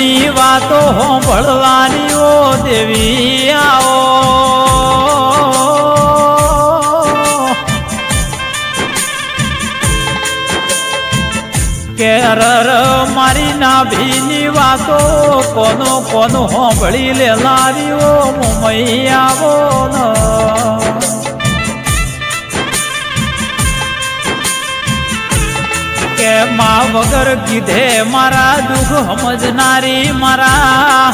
ભાઈની વાતો હોંભળવાની ઓ દેવી આવો કે રર મારી નાભીની વાતો કોનો કોનો હોંભળી લેલારી ઓ મુંબઈ આવો ન કે માં વગર કીધે મારા દુઃખ સમજનારી મારા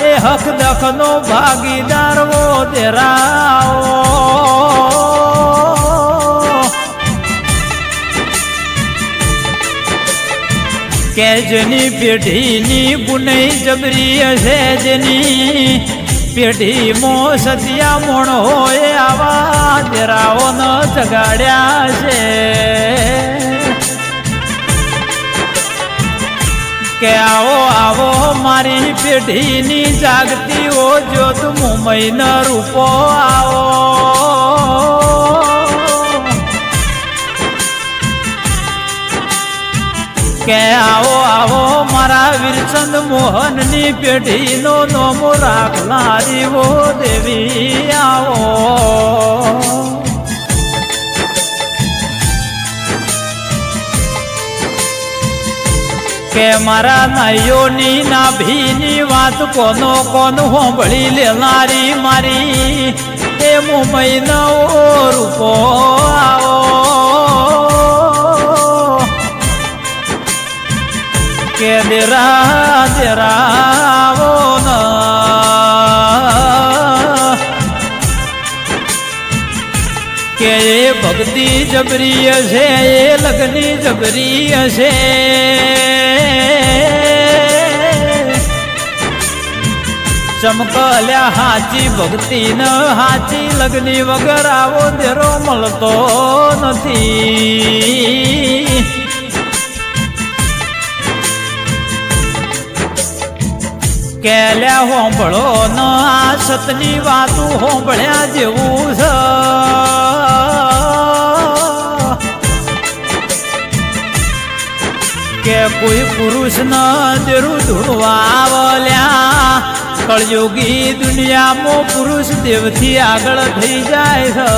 એ હક દખનો ભાગીદાર વો દેરાઓ કે જેની પેઢીની ગુનઈ જબરી હશે જેની પેઢીમાં સતિયા મોણ હોય આવા દેરાઓ ન જગાડ્યા છે કે આવો આવો મારી પેઢીની જાગતીઓ જ્યોત મુંબઈ ન રૂપો આવો કે આવો આવો મારા વીરચંદ મોહનની પેઢીનો નોમો રાખનારી વો દેવી આવો કે મારા નાઈઓની નાભીની વાત કોનો કોનો હોંભળી લેનારી મારી એ મુંબઈ નો રૂપો આવો કે દેરા દેરાવો ન કે એ ભક્તિ જબરી હશે એ લગની જબરી હશે ચમકલ્યા હાચી ભક્તિ ન હાચી લગની વગર આવો દેરો મળતો નથી કે લ્યા હોંભળો ન આ સતની વાતું હોંભળ્યા જેવું છે કે કોઈ પુરુષ ન દેરું ધૂળવા વલ્યા કળયુગી દુનિયામાં પુરુષ દેવથી આગળ થઈ જાય છે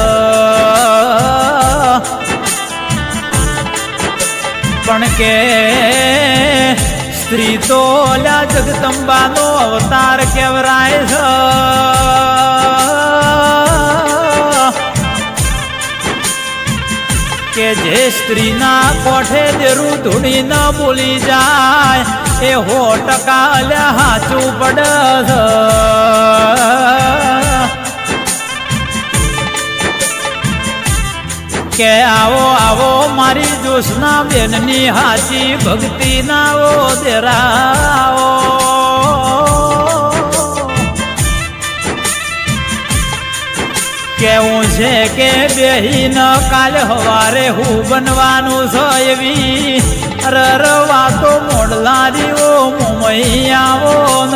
પણ કે સ્ત્રી તો ઓલા જગદંબાનો અવતાર કેવરાય છે કે જે સ્ત્રીના કોઠે દેરું ધૂણી ન બોલી જાય એ 100% અલ્યા હાચું પડે કે આવો આવો મારી જોશના બેનની હાચી ભક્તિ ના ઓ દેરાઓ કેવું છે કે બેહીન કાલ હવારે હું બનવાનું છે એવી રરવા તો મોડલારી ઓ મુંબઈ આવો ન